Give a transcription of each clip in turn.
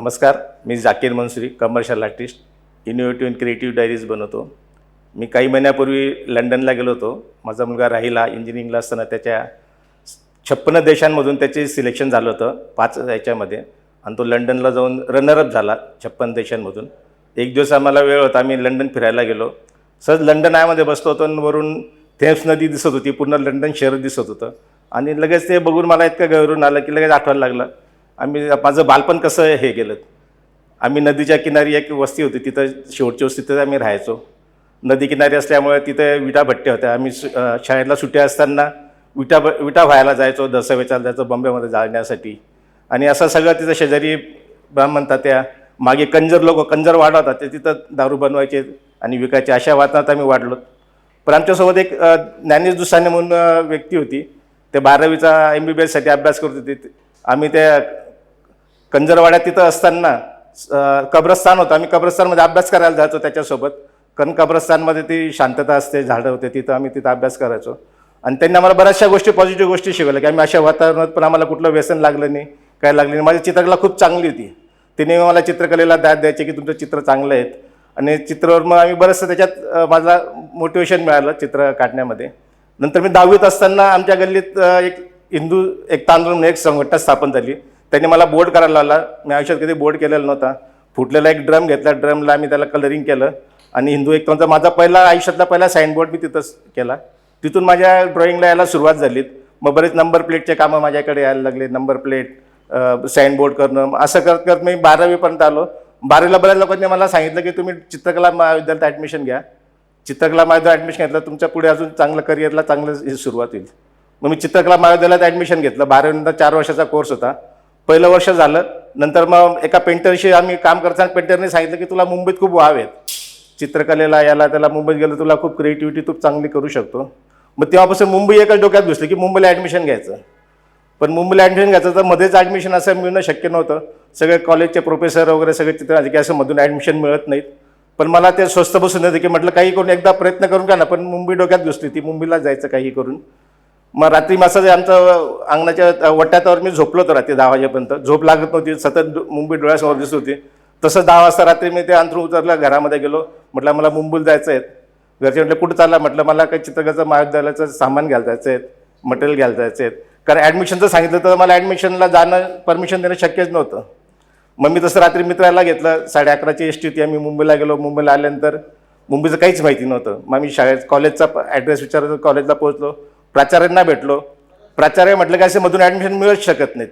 नमस्कार, मी Zakir Mansuri, commercial artist, innovative and creative diaries बनवतो. मी काही महिन्यापूर्वी लंडनला गेलो होतो. माझा मुलगा राहिला इंजिनिअरिंगला असताना त्याच्या 56 देशांमधून त्याचे सिलेक्शन झालं होतं 5 याच्यामध्ये, आणि तो लंडनला जाऊन रनरअप झाला 56 देशांमधून. एक दिवस आम्हाला वेळ होता, आम्ही लंडन फिरायला गेलो. सहज लंडन आयमध्ये बसलो होतो आणि वरून थेम्स नदी दिसत होती, पूर्ण लंडन शहर दिसत होतं. आणि लगेच ते बघून मला इतकं गौरवून आलं की लगेच आठवायला लागलं माझं बालपण कसं हे गेलं. आम्ही नदीच्या किनारी एक वस्ती होती, तिथं शेवटची वस्ती तिथं आम्ही राहायचो. नदी किनारी असल्यामुळे तिथे विटा भट्ट्या होत्या. आम्ही शाळेला सुट्ट्या असताना विटा व्हायला जायचो, दसवेचाला जायचो बॉम्बेमध्ये जाळण्यासाठी. आणि असं सगळं तिथं शेजारी म्हणतात त्या मागे कंजर वाडा होता, ते तिथं दारू बनवायचे आणि विकायचे. अशा वातावरणात आम्ही वाढलो. पण आमच्यासोबत एक ज्ञानेश दुसाने म्हणून व्यक्ती होती, ते 12वीचा MBBS साठी अभ्यास करत होते. आम्ही त्या कंजरवाड्यात तिथं असताना कब्रस्तान होतं, आम्ही कब्रस्तानमध्ये अभ्यास करायला जायचो त्याच्यासोबत. कारण कब्रस्तानमध्ये ती शांतता असते, झाडं होते, तिथं अभ्यास करायचो. आणि त्यांनी आम्हाला बऱ्याचशा गोष्टी, पॉझिटिव्ह गोष्टी शिकवल्या की आम्ही अशा वातावरणात पण आम्हाला कुठलं व्यसन लागलं नाही, काय लागलं नाही. माझी चित्रकला खूप चांगली होती. तिने मला चित्रकलेला दाद द्यायचे की तुमचं चित्र चांगलं आहेत. आणि चित्रावर मग आम्ही बरंचसं त्याच्यात मला मोटिवेशन मिळालं चित्र काढण्यामध्ये. नंतर मी 10वीत असताना आमच्या गल्लीत एक तांदूळ म्हणून एक संघटना स्थापन झाली. त्यांनी मला बोर्ड करायला लावला. मी आयुष्यात कधी बोर्ड केलेला नव्हता. फुटलेला एक ड्रम घेतला, ड्रमला आम्ही त्याला कलरिंग केलं आणि हिंदू एक तांचा माझा आयुष्यातला पहिला साईनबोर्ड मी तिथंच केला. तिथून माझ्या ड्रॉइंगला यायला सुरुवात झाली. मग बरेच नंबर प्लेटचे कामं माझ्याकडे यायला लागले. नंबर प्लेट, साईनबोर्ड करणं, असं करत करत मी 12वीपर्यंत आलो. 12वीला बऱ्याच लोकांनी मला सांगितलं की तुम्ही चित्रकला महाविद्यालयात ॲडमिशन घ्या. चित्रकला महाविद्यालयात ॲडमिशन घेतलं तुमच्या पुढे अजून चांगलं करिअरला चांगलं सुरुवात होईल. मग मी चित्रकला महाविद्यालयात ॲडमिशन घेतलं. 12वीनंतर 4 वर्षाचा कोर्स होता. पहिलं वर्ष झालं. नंतर मग एका पेंटरशी आम्ही काम करताना पेंटरने सांगितलं की तुला मुंबईत खूप वाव आहेत चित्रकलेला, याला त्याला. मुंबईत गेलं तुला खूप क्रिएटिव्हिटी खूप चांगली करू शकतो. मग तेव्हापासून मुंबई एकच डोक्यात घुसली की मुंबईला ॲडमिशन घ्यायचं. पण मुंबईला ॲडमिशन घ्यायचं तर मध्येच ॲडमिशन असं मिळणं शक्य नव्हतं. सगळे कॉलेजचे प्रोफेसर वगैरे सगळे चित्र की असं मधून ॲडमिशन मिळत नाहीत. पण मला ते स्वस्त बसून येतं की म्हटलं काही करून एकदा प्रयत्न करून का ना. पण मुंबई डोक्यात घुसली, ती मुंबईला जायचं काही करून. मग रात्री असं आमचं अंगणाच्या वट्यावर मी झोपलो होतो रात्री 10 वाजेपर्यंत. झोप लागत नव्हती, सतत मुंबई डोळ्यासमोर दिसत होती. तसं 10 वाजता रात्री मी ते अंथरूण उतरलं, घरामध्ये गेलो. म्हटलं मला मुंबईला जायचं आहे. घरचे म्हटलं कुठं चालला. म्हटलं मला काही चित्रकलेचं महाविद्यालयाचं सामान घ्यायला जायचं आहे, मटेरियल घ्यायला जायचं आहे. कारण ॲडमिशनचं सांगितलं तर मला ॲडमिशनला जाणं, परमिशन देणं शक्यच नव्हतं. मग मी तसं रात्री मित्राला घेतलं. 11:30ची एस टी होती. आम्ही मुंबईला गेलो. मुंबईला आल्यानंतर मुंबईचं काहीच माहिती नव्हतं. मग मी कॉलेजचा ॲड्रेस विचारतो. कॉलेजला पोहोचलो, प्राचार्यांना भेटलो. प्राचार्य म्हटलं की असं मधून ॲडमिशन मिळूच शकत नाहीत,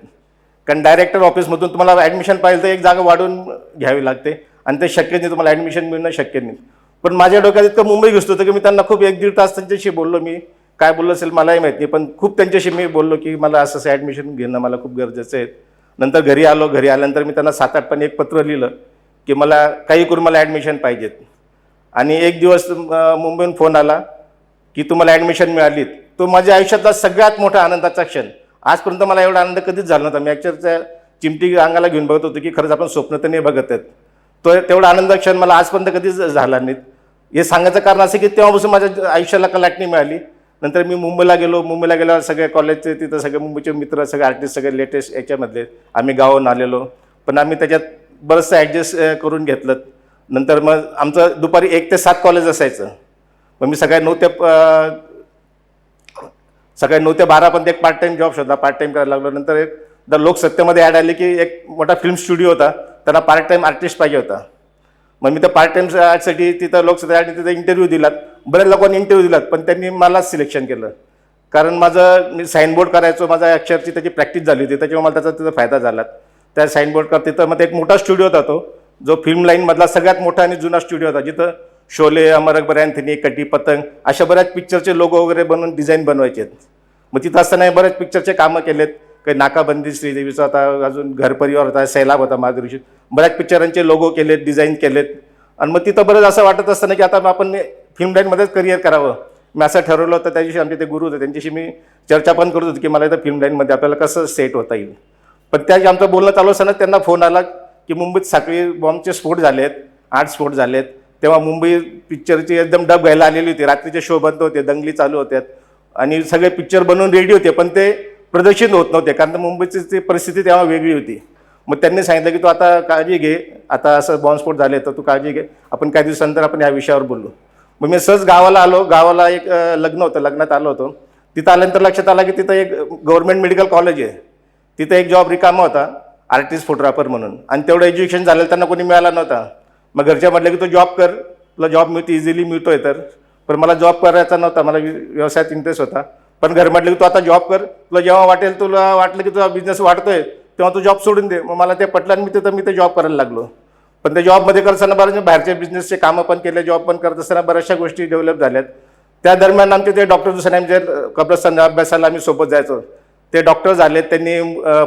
कारण डायरेक्टर ऑफिसमधून तुम्हाला ॲडमिशन पाहिजे तर एक जागा वाढवून घ्यावी लागते आणि ते शक्य नाही, तुम्हाला ॲडमिशन मिळणं शक्य नाही. पण माझ्या डोक्यात इतकं मुंबई घुसलं होतं की मी त्यांना खूप 1-1.5 तास त्यांच्याशी बोललो. मी काय बोललो असेल मलाही माहीत नाही, पण खूप त्यांच्याशी मी बोललो की मला असं ॲडमिशन घेणं मला खूप गरजेचं आहे. नंतर घरी आलो. घरी आल्यानंतर मी त्यांना 7-8 पानी एक पत्र लिहिलं की मला काही करून मला ॲडमिशन पाहिजेत. आणि एक दिवस मुंबईहून फोन आला की तुम्हाला ॲडमिशन मिळालीत. तो माझ्या आयुष्यातला सगळ्यात मोठा आनंदाचा क्षण. आजपर्यंत मला एवढा आनंद कधीच झाला नव्हता. मी ॲक्च्युअली चिमटी अंगाला घेऊन बघत होतो की खरंच आपण स्वप्न तर नाही बघत आहेत. तेवढा आनंदाचा क्षण मला आजपर्यंत कधीच झाला नाही. हे सांगायचं कारण असं की तेव्हापासून माझ्या आयुष्याला कलाटणी मिळाली. नंतर मी मुंबईला गेलो. मुंबईला गेल्यावर सगळे कॉलेजचे तिथं सगळे मुंबईचे मित्र, सगळे आर्टिस्ट, सगळे लेटेस्ट याच्यामधले आम्ही गावाहून आलेलो. पण आम्ही त्याच्यात बरंचसं ॲडजस्ट करून घेतलं. नंतर मग आमचं दुपारी 1 ते 7 कॉलेज असायचं. मग मी सकाळी 9 ते 12 पण एक पार्ट टाईम जॉब शोधला, पार्ट टाईम करायला लागलो. नंतर एकदा लोकसत्तेमध्ये ॲड आली की एक मोठा फिल्म स्टुडिओ होता, त्यांना पार्ट टाईम आर्टिस्ट पाहिजे होता. मग मी त्या पार्ट टाईम साठी तिथं लोकसत्ता तिथं इंटरव्ह्यू दिलात. बऱ्याच लोकांनी इंटरव्ह्यू दिलात, पण त्यांनी मलाच सिलेक्शन केलं. कारण मी साईनबोर्ड करायचो, माझ्या अक्षरची त्याची प्रॅक्टिस झाली होती, त्याच्यामुळे मला त्याचा फायदा झाला. त्या साईनबोर्ड तिथं मग एक मोठा स्टुडिओ होता, तो जो फिल्म लाईनमधला सगळ्यात मोठा आणि जुना स्टुडिओ होता, जिथं शोले, अमर अकबर अँथनी, कटी पतंग अशा बऱ्याच पिक्चरचे लोगो वगैरे बनवून डिझाईन बनवायचे आहेत. मग तिथं असताना बरेच पिक्चरचे कामं केलेत. काही नाकाबंदी श्रीदेवीचा होता, अजून घर परिवार होता, सैलाब होता, माधुरी, बऱ्याच पिक्चरांचे लोगो केलेत, डिझाईन केलेत. आणि मग तिथं बरंच असं वाटत असताना की आता आपण फिल्म लाईनमध्येच करिअर करावं. मी असं ठरवलं होतं. त्या दिवशी आमचे ते गुरु होते, त्यांच्याशी मी चर्चा पण करत होतो की मला इथं फिल्म लाईनमध्ये आपल्याला कसं सेट होता येईल. पण त्या आमचं बोलणं चालू असताना त्यांना फोन आला की मुंबईत साखळी बॉम्बचे स्फोट झालेत, 8 स्फोट झालेत. तेव्हा मुंबई पिक्चरची एकदम डब घ्यायला आलेली होती. रात्रीचे शो बंद होते, दंगली चालू होत्यात आणि सगळे पिक्चर बनवून रेडी होते, पण ते प्रदर्शित होत नव्हते कारण मुंबईची परिस्थिती तेव्हा वेगळी होती. मग त्यांनी सांगितलं की तू आता काळजी घे, आता असं बॉम्बस्फोट झाले तर तू काळजी घे, आपण काही दिवसानंतर आपण या विषयावर बोलू. मग मी सहज गावाला आलो. गावाला एक लग्न होतं, लग्नात आलो होतो. तिथं आल्यानंतर लक्षात आलं की तिथं एक गव्हर्नमेंट मेडिकल कॉलेज आहे, तिथं एक जॉब रिकामा होता आर्टिस्ट फोटोग्राफर म्हणून, आणि तेवढं एज्युकेशन झालेलं त्यांना कोणी मिळाला नव्हता. मग घरच्या म्हटलं की तू जॉब कर, तुला जॉब मिळते, इझिली मिळतोय तर. पण मला जॉब करायचा नव्हता, मला व्यवसायात इंटरेस्ट होता. पण घर म्हटलं की तू आता जॉब कर, तुला जेव्हा वाटेल, तुला वाटलं की तुझा बिझनेस वाढतोय तेव्हा तू जॉब सोडून दे. मग मला ते पटलं आणि मी ते जॉब करायला लागलो. पण त्या जॉबमध्ये करत असताना बरेच बाहेरचे बिझनेसचे कामं पण केले, जॉब पण करत असताना बऱ्याचशा गोष्टी डेव्हलप झाल्यात. त्या दरम्यान आमचे ते डॉक्टर दुसऱ्या जे कब्रस्तान अभ्यासाला आम्ही सोबत जायचो, ते डॉक्टर झाले. त्यांनी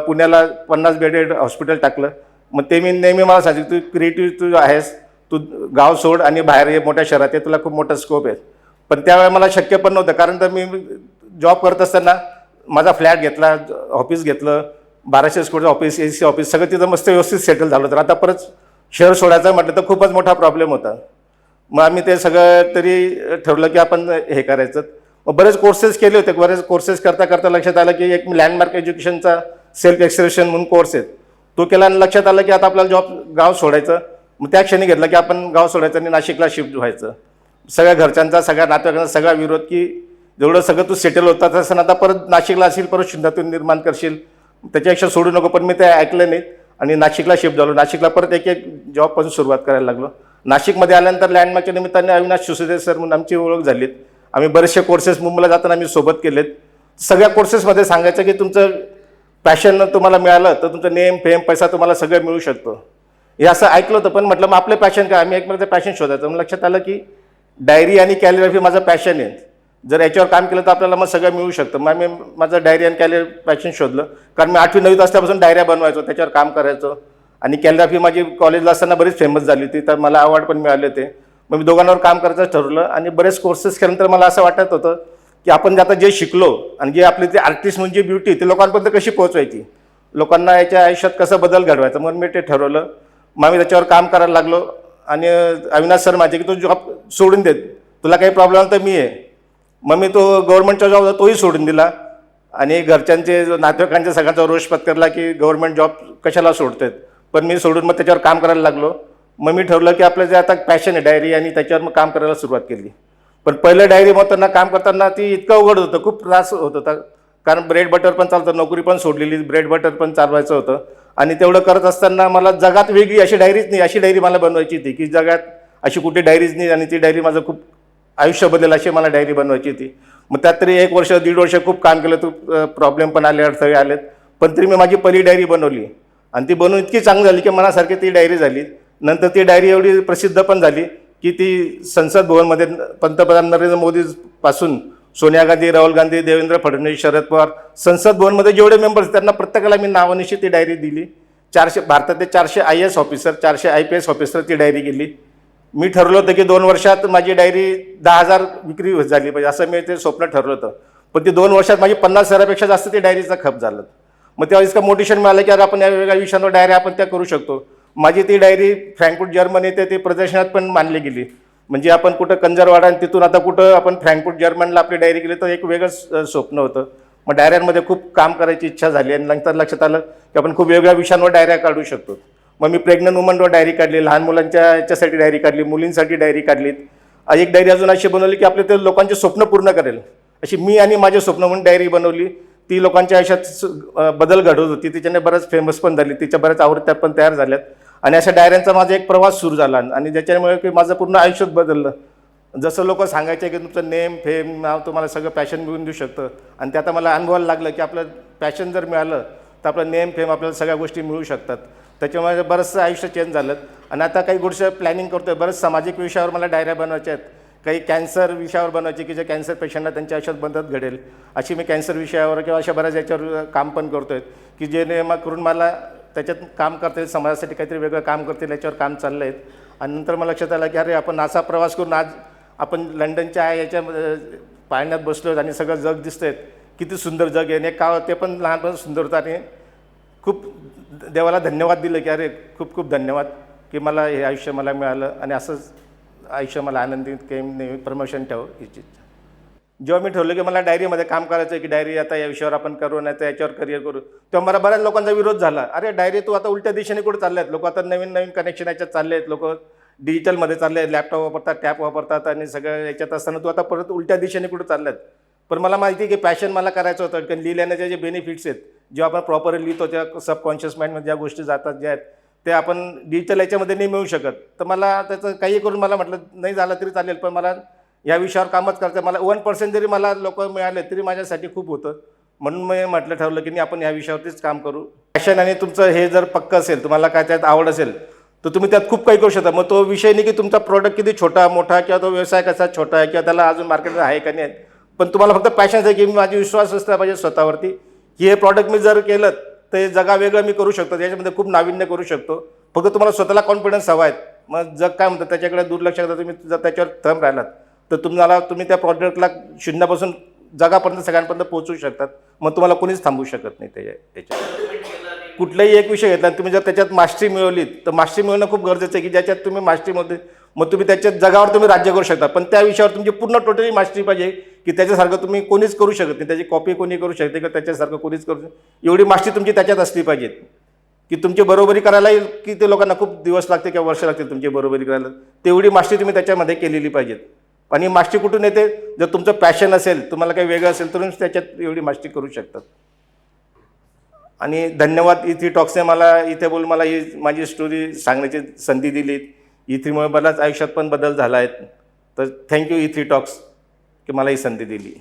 पुण्याला 50 बेडेड हॉस्पिटल टाकलं. मग ते मी नेहमी मला सांगितलं, तू क्रिएटिव्ह तू आहेस, तू गाव सोड आणि बाहेर ये, मोठ्या शहरात आहे, तुला खूप मोठा स्कोप आहे. पण त्यावेळेला मला शक्य पण नव्हतं, कारण तर मी जॉब करत असताना माझा फ्लॅट घेतला, ऑफिस घेतलं, 1200 स्क्वेअरचं ऑफिस, AC ऑफिस, सगळं तिथं मस्त व्यवस्थित सेटल झालं. तर आता परत शहर सोडायचं म्हटलं तर खूपच मोठा प्रॉब्लेम होता. मग आम्ही ते सगळं तरी ठरवलं की आपण हे करायचं. मग बरेच कोर्सेस केले होते. बरेच कोर्सेस करता करता लक्षात आलं की एक लँडमार्क एज्युकेशनचा सेल्फ एक्सप्रेशन म्हणून कोर्स आहे, तो केला आणि लक्षात आलं की आता आपल्याला गाव सोडायचं. मग त्या क्षणी घेतलं की आपण गाव सोडायचं आणि नाशिकला शिफ्ट व्हायचं. सगळ्या घरच्यांचा, सगळ्या नातेवाईकांचा सगळा विरोध की जेवढं सगळं तू सेटल होता तसं आता परत नाशिकला असेल, परत शून्यातून निर्माण करशील, त्याच्यापेक्षा सोडू नको. पण मी ते ऐकलं नाही आणि नाशिकला शिफ्ट झालो. नाशिकला परत एक जॉबपासून सुरुवात करायला लागलो. नाशिकमध्ये आल्यानंतर लँडमार्कच्या निमित्ताने अविनाश सुसुदे सर म्हणून आमची ओळख झालीत. आम्ही बरेचसे कोर्सेस मुंबईला जाताना आम्ही सोबत केलेत. सगळ्या कोर्सेसमध्ये सांगायचं की तुमचं पॅशन तुम्हाला मिळालं तर तुमचं नेम, फेम, पैसा तुम्हाला सगळं मिळू शकतो, हे असं ऐकलं होतं. पण म्हटलं मग आपलं पॅशन काय, आम्ही एकमेकांचं पॅशन शोधायचं. मग लक्षात आलं की डायरी आणि कॅलिग्राफी माझं पॅशन आहे. जर याच्यावर काम केलं तर आपल्याला मग सगळं मिळू शकतं. मग आम्ही माझं डायरी आणि कॅलिग्राफी पॅशन शोधलं, कारण मी 8वी 9वीत असल्यापासून डायऱ्या बनवायचो, त्याच्यावर काम करायचो. आणि कॅलिग्राफी माझी कॉलेजला असताना बरीच फेमस झाली होती, तर मला अवॉर्ड पण मिळाले होते. मग मी दोघांवर काम करायचं ठरवलं आणि बरेच कोर्सेस केल्यानंतर मला असं वाटत होतं की आपण आता जे शिकलो आणि जे आपली ते आर्टिस्ट म्हणजे ब्युटी, ते लोकांपर्यंत कशी पोहोचवायची, लोकांना याच्या आयुष्यात कसं बदल घडवायचा. म्हणून मी ते ठरवलं. मग मी त्याच्यावर काम करायला लागलो. आणि अविनाश सर माझे की तू जॉब सोडून देत, तुला काही प्रॉब्लेम तर मी आहे. मग मी तो गव्हर्नमेंटचा जॉब होता तोही सोडून दिला. आणि घरच्यांचे, नातेवाईकांच्या सगळ्यांचा रोष पत्करला की गव्हर्नमेंट जॉब कशाला सोडतात. पण मी सोडून मग त्याच्यावर काम करायला लागलो. मग मी ठरवलं की आपलं जे आता पॅशन आहे डायरी, आणि त्याच्यावर मग काम करायला सुरुवात केली. पण पहिलं डायरी मग त्यांना काम करताना ती इतकं अवघड होतं, खूप त्रास होत होता. कारण ब्रेड बटर पण चालतं, नोकरी पण सोडलेली, ब्रेड बटर पण चालवायचं होतं. आणि तेवढं करत असताना मला जगात वेगळी अशी डायरीच नाही, अशी डायरी मला बनवायची होती की जगात अशी कुठे डायरीज नाही. आणि ती डायरी माझं खूप आयुष्य बदलेल अशी मला डायरी बनवायची होती. मग त्यात तरी 1 वर्ष 1.5 वर्ष खूप काम केलं. खूप प्रॉब्लेम पण आले, अडथळे आलेत. पण तरी मी माझी पहिली डायरी बनवली आणि ती बनवून इतकी चांगली झाली की मनासारखी ती डायरी झाली. नंतर ती डायरी एवढी प्रसिद्ध पण झाली की ती संसद भवनमध्ये पंतप्रधान नरेंद्र मोदीपासून सोनिया गांधी, राहुल गांधी, देवेंद्र फडणवीस, शरद पवार, संसद भवनमध्ये जेवढे मेंबर्स त्यांना प्रत्येकाला मी नावानिशी ती डायरी दिली. 400 भारतातले 400 IAS ऑफिसर, 400 IPS ऑफिसर ती डायरी गेली. मी ठरवलं होतं की 2 वर्षात माझी डायरी 10,000 विक्री झाली पाहिजे, असं मी ते स्वप्न ठरवलं होतं. पण ती 2 वर्षात माझी 50,000पेक्षा जास्त ती डायरीचा खप झालं. मग तेव्हा इतकं मोटिवेशन मिळालं की अरे आपण या वेगवेगळ्या विषयांवर डायरी आपण त्या करू शकतो. माझी ती डायरी फ्रँकफुर्ट जर्मनी ते प्रदर्शनात पण मानली गेली. म्हणजे आपण कुठं कंजरवाडा आणि तिथून आता कुठं आपण फ्रँकफुर्ट जर्मनला आपली डायरी गेली तर एक वेगळंच स्वप्न होतं. मग डायऱ्यांमध्ये खूप काम करायची इच्छा झाली आणि नंतर लक्षात आलं की आपण खूप वेगवेगळ्या विषयांवर डायऱ्या काढू शकतो. मग मी प्रेग्नंट वुमनवर डायरी काढली, लहान मुलांच्या याच्यासाठी डायरी काढली, मुलींसाठी डायरी काढलीत. एक डायरी अजून अशी बनवली की आपले ते लोकांचे स्वप्न पूर्ण करेल अशी मी आणि माझे स्वप्न म्हणून डायरी बनवली. ती लोकांच्या आयुष्यात बदल घडवत होती, तिच्याने बऱ्याच फेमस पण झाली, तिच्या बऱ्याच आवृत्त्या पण तयार झाल्यात. आणि अशा डायऱ्यांचा माझा एक प्रवास सुरू झाला आणि ज्याच्यामुळे की माझं पूर्ण आयुष्यच बदललं. जसं लोक सांगायचे की तुमचं नेम, फेम, नाव तुम्हाला सगळं पॅशन मिळून देऊ शकतं, आणि ते आता मला अनुभवायला लागलं की आपलं पॅशन जर मिळालं तर आपलं नेम, फेम, आपल्याला सगळ्या गोष्टी मिळू शकतात. त्याच्यामुळे बरंचसं आयुष्य चेंज झालं. आणि आता काही गोष्टी प्लॅनिंग करतो आहे, बरंच सामाजिक विषयावर मला डायऱ्या बनवायच्या आहेत. काही कॅन्सर विषयावर बनवायची की जे कॅन्सर पेशंटला त्यांच्या आयुष्यात बदल घडेल अशी मी कॅन्सर विषयावर किंवा अशा बऱ्याच याच्यावर काम पण करतो आहे की जेणेकरून मला त्याच्यात काम करता येईल, समाजासाठी काहीतरी वेगळं काम करतील याच्यावर काम चाललं आहे. आणि नंतर मला लक्षात आलं की अरे आपण असा प्रवास करून आज आपण लंडनच्या याच्या पाळण्यात बसलो आहेत आणि सगळं जग दिसतं आहे, किती सुंदर जग आहे. आणि एक काळ ते पण लहानपण सुंदर होतं आणि खूप देवाला धन्यवाद दिलं की अरे खूप खूप धन्यवाद की मला हे आयुष्य मला मिळालं आणि असंच आयुष्य मला आनंदित काही नेहमी प्रमोशन ठेव हीच इच्छा. जेव्हा मी ठरवलं की मला डायरीमध्ये काम करायचं आहे, की डायरी आता या विषयावर आपण करू, नाही तर याच्यावर करिअर करू, तेव्हा मला बऱ्याच लोकांचा विरोध झाला. अरे डायरी तू आता उलट्या दिशेने कुठे चालले आहेत, लोक आता नवीन नवीन कनेक्शन याच्यात चालले आहेत, लोक डिजिटलमध्ये चालले आहेत, लॅपटॉप वापरतात, टॅब वापरतात आणि सगळं याच्यात असताना तू आता परत उलट्या दिशेने कुठे चालले आहेत. पण मला माहिती आहे की पॅशन मला करायचं होतं, कारण लिहिल्याने जे बेनिफिट्स आहेत, जेव्हा आपण प्रॉपरली लिहितो त्या सबकॉन्शियस माइंडमध्ये ज्या गोष्टी जातात ज्या आहेत ते आपण डिजिटल याच्यामध्ये नाही मिळू शकत. तर मला त्याचं काही करून मला म्हटलं नाही झालं तरी चालेल, पण मला या विषयावर कामच करायचं. मला 1% जरी मला लोक मिळाले तरी माझ्यासाठी खूप होतं. म्हणून मी म्हटलं ठरवलं की नाही आपण ह्या विषयावरतीच काम करू. पॅशन आणि तुमचं हे जर पक्कं असेल, तुम्हाला काय त्यात आवड असेल, तर तुम्ही त्यात खूप काही करू शकता. मग तो विषय नाही की तुमचा प्रॉडक्ट किती छोटा मोठा किंवा तो व्यवसाय कसा छोटा आहे किंवा त्याला अजून मार्केट आहे का नाही, पण तुम्हाला फक्त पॅशन आहे की माझी विश्वास असला पाहिजे स्वतःवरती की हे प्रॉडक्ट मी जर केलं तर हे जगावेगळं मी करू शकतो, त्याच्यामध्ये खूप नाविन्य करू शकतो. फक्त तुम्हाला स्वतःला कॉन्फिडन्स हवा आहे. मग जग काय म्हणतं त्याच्याकडे दुर्लक्ष करता, तुम्ही जर त्याच्यावर थंब राहिलात तर तुम्ही त्या प्रॉडक्टला शून्यापासून जगापर्यंत सगळ्यांपर्यंत पोहोचू शकतात. मग तुम्हाला कोणीच थांबवू शकत नाही त्याच्यात. कुठलाही एक विषय घेतला तुम्ही जर त्याच्यात मास्टरी मिळवलीत तर मास्टरी मिळवणं खूप गरजेचं आहे की ज्याच्यात तुम्ही मास्टरीमध्ये मग तुम्ही त्याच्यात जगावर तुम्ही राज्य करू शकता. पण त्या विषयावर तुमची पूर्ण टोटली मास्टरी पाहिजे की त्याच्यासारखं तुम्ही कोणीच करू शकत नाही, त्याची कॉपी कोणी करू शकते किंवा त्याच्यासारखं कोणीच करू शकत. एवढी मास्टरी तुमची त्याच्यात असली पाहिजे की तुमची बरोबरी करायला की ते लोकांना खूप दिवस लागते किंवा वर्ष लागतील तुमची बरोबरी करायला, तेवढी मास्टरी तुम्ही त्याच्यामध्ये केलेली पाहिजेत. आणि मास्टरी कुठून येते, जर तुमचं पॅशन असेल, तुम्हाला काही वेगळं असेल तर त्याच्यात एवढी मास्टरी करू शकतात. आणि धन्यवाद इथी टॉक्सने मला इथे बोल मला ही माझी स्टोरी सांगण्याची संधी दिली. इथीमुळे बराच आयुष्यात पण बदल झाला आहे. तर थँक्यू इथी टॉक्स की मला ही संधी दिली.